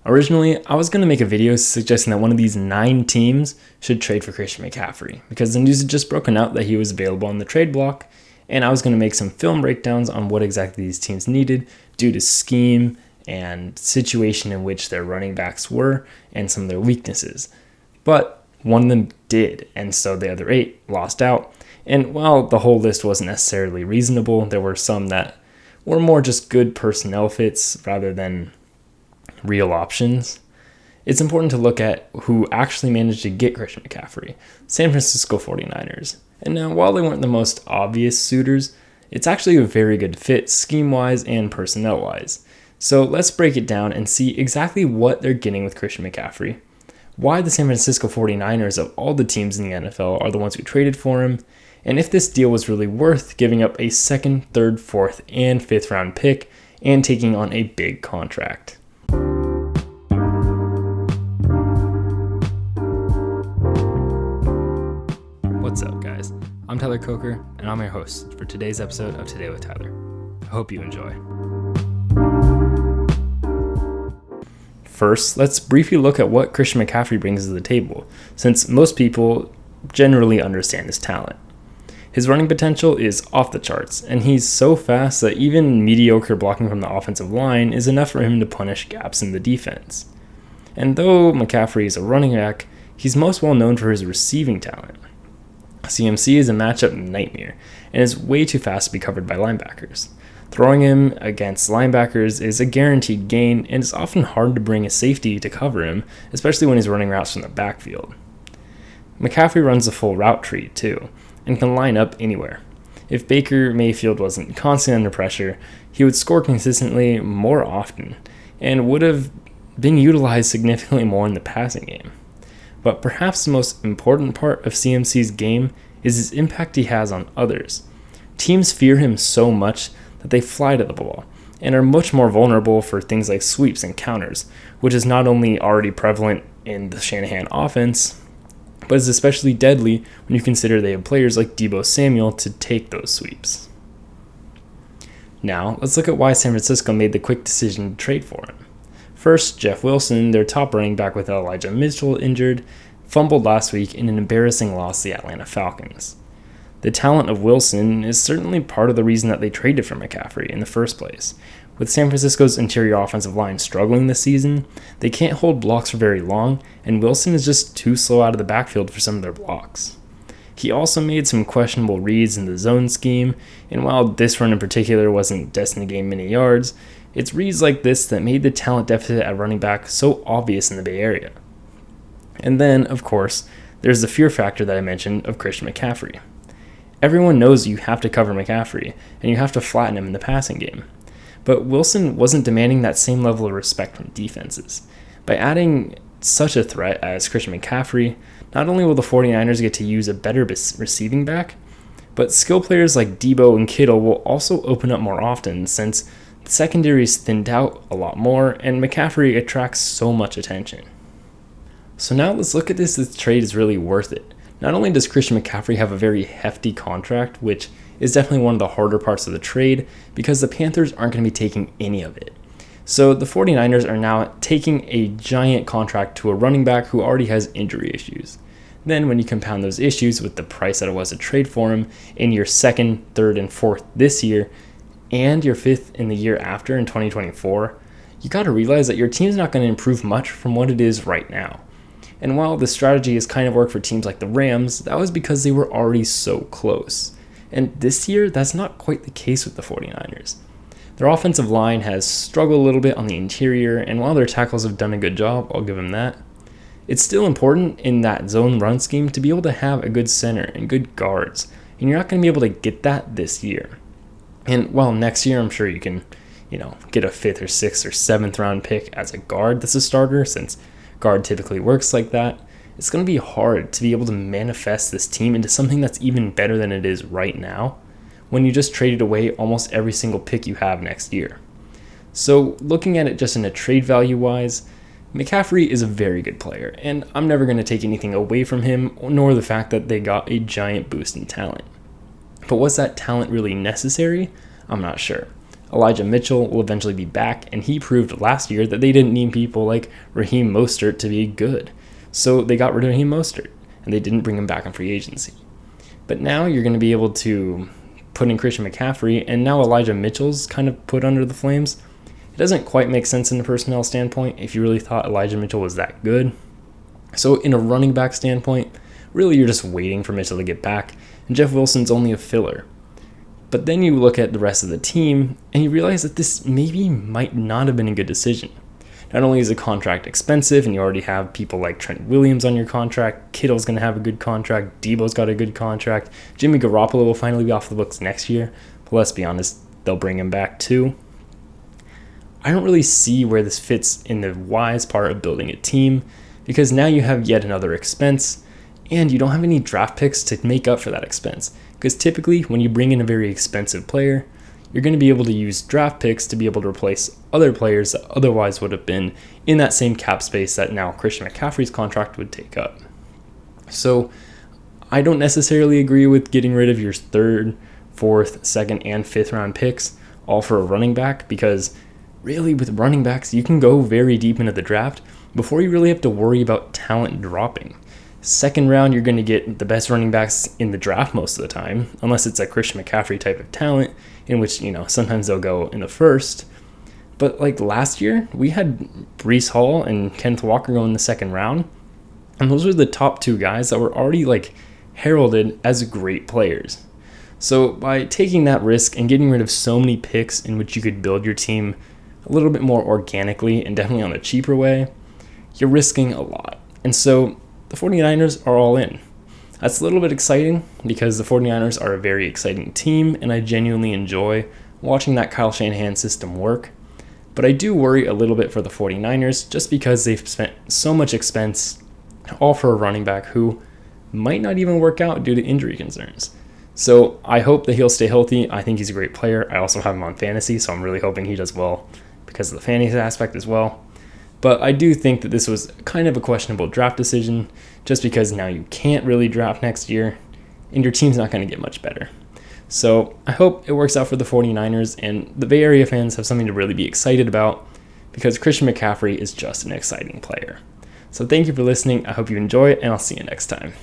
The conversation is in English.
Originally, I was going to make a video suggesting that one of these 9 teams should trade for Christian McCaffrey because the news had just broken out that he was available on the trade block, and I was going to make some film breakdowns on what exactly these teams needed due to scheme and situation in which their running backs were and some of their weaknesses. But one of them did, and so the other 8 lost out. And while the whole list wasn't necessarily reasonable, there were some that were more just good personnel fits rather than real options. It's important to look at who actually managed to get Christian McCaffrey, San Francisco 49ers. And now, while they weren't the most obvious suitors, it's actually a very good fit scheme-wise and personnel-wise. So let's break it down and see exactly what they're getting with Christian McCaffrey, why the San Francisco 49ers of all the teams in the NFL are the ones who traded for him, and if this deal was really worth giving up a 2nd, 3rd, 4th, and 5th round pick and taking on a big contract. What's up, guys? I'm Tyler Coker, and I'm your host for today's episode of Today with Tyler. I hope you enjoy. First, let's briefly look at what Christian McCaffrey brings to the table, since most people generally understand his talent. His running potential is off the charts, and he's so fast that even mediocre blocking from the offensive line is enough for him to punish gaps in the defense. And though McCaffrey is a running back, he's most well known for his receiving talent. CMC is a matchup nightmare and is way too fast to be covered by linebackers. Throwing him against linebackers is a guaranteed gain, and it's often hard to bring a safety to cover him, especially when he's running routes from the backfield. McCaffrey runs the full route tree too, and can line up anywhere. If Baker Mayfield wasn't constantly under pressure, he would score consistently more often, and would have been utilized significantly more in the passing game. But perhaps the most important part of CMC's game is his impact he has on others. Teams fear him so much that they fly to the ball, and are much more vulnerable for things like sweeps and counters, which is not only already prevalent in the Shanahan offense, but is especially deadly when you consider they have players like Deebo Samuel to take those sweeps. Now, let's look at why San Francisco made the quick decision to trade for him. First, Jeff Wilson, their top running back with Elijah Mitchell injured, fumbled last week in an embarrassing loss to the Atlanta Falcons. The talent of Wilson is certainly part of the reason that they traded for McCaffrey in the first place. With San Francisco's interior offensive line struggling this season, they can't hold blocks for very long, and Wilson is just too slow out of the backfield for some of their blocks. He also made some questionable reads in the zone scheme, and while this run in particular wasn't destined to gain many yards, it's reads like this that made the talent deficit at running back so obvious in the Bay Area. And then, of course, there's the fear factor that I mentioned of Christian McCaffrey. Everyone knows you have to cover McCaffrey, and you have to flatten him in the passing game. But Wilson wasn't demanding that same level of respect from defenses. By adding such a threat as Christian McCaffrey, not only will the 49ers get to use a better receiving back, but skill players like Deebo and Kittle will also open up more often since the secondary is thinned out a lot more, and McCaffrey attracts so much attention. So now let's look at this trade is really worth it. Not only does Christian McCaffrey have a very hefty contract, which is definitely one of the harder parts of the trade, because the Panthers aren't going to be taking any of it. So the 49ers are now taking a giant contract to a running back who already has injury issues. Then when you compound those issues with the price that it was to trade for him in your 2nd, 3rd, and 4th this year, and your 5th in the year after in 2024, you got to realize that your team's not going to improve much from what it is right now. And while the strategy has kind of worked for teams like the Rams, that was because they were already so close. And this year, that's not quite the case with the 49ers. Their offensive line has struggled a little bit on the interior, and while their tackles have done a good job, I'll give them that, it's still important in that zone run scheme to be able to have a good center and good guards, and you're not going to be able to get that this year. And while next year I'm sure you can, get a 5th or 6th or 7th round pick as a guard that's a starter, since guard typically works like that, it's going to be hard to be able to manifest this team into something that's even better than it is right now when you just traded away almost every single pick you have next year. So looking at it just in a trade value wise, McCaffrey is a very good player, and I'm never going to take anything away from him, nor the fact that they got a giant boost in talent. But was that talent really necessary? I'm not sure. Elijah Mitchell will eventually be back, and he proved last year that they didn't need people like Raheem Mostert to be good. So they got rid of Raheem Mostert, and they didn't bring him back on free agency. But now you're going to be able to put in Christian McCaffrey, and now Elijah Mitchell's kind of put under the flames. It doesn't quite make sense in a personnel standpoint if you really thought Elijah Mitchell was that good. So in a running back standpoint, really you're just waiting for Mitchell to get back, and Jeff Wilson's only a filler. But then you look at the rest of the team, and you realize that this maybe might not have been a good decision. Not only is the contract expensive, and you already have people like Trent Williams on your contract, Kittle's going to have a good contract, Debo's got a good contract, Jimmy Garoppolo will finally be off the books next year, but let's be honest, they'll bring him back too. I don't really see where this fits in the wise part of building a team, because now you have yet another expense, and you don't have any draft picks to make up for that expense. Because typically, when you bring in a very expensive player, you're going to be able to use draft picks to be able to replace other players that otherwise would have been in that same cap space that now Christian McCaffrey's contract would take up. So I don't necessarily agree with getting rid of your third, fourth, second, and fifth round picks all for a running back, because really with running backs, you can go very deep into the draft before you really have to worry about talent dropping. Second round, you're going to get the best running backs in the draft most of the time, unless it's a Christian McCaffrey type of talent, in which, sometimes they'll go in the first. But like last year, we had Breece Hall and Kenneth Walker go in the second round, and those were the top two guys that were already heralded as great players. So by taking that risk and getting rid of so many picks in which you could build your team a little bit more organically and definitely on a cheaper way, you're risking a lot. And so the 49ers are all in. That's a little bit exciting because the 49ers are a very exciting team, and I genuinely enjoy watching that Kyle Shanahan system work. But I do worry a little bit for the 49ers just because they've spent so much expense all for a running back who might not even work out due to injury concerns. So I hope that he'll stay healthy. I think he's a great player. I also have him on fantasy, so I'm really hoping he does well because of the fantasy aspect as well. But I do think that this was kind of a questionable draft decision just because now you can't really draft next year and your team's not going to get much better. So I hope it works out for the 49ers and the Bay Area fans have something to really be excited about because Christian McCaffrey is just an exciting player. So thank you for listening. I hope you enjoy it, and I'll see you next time.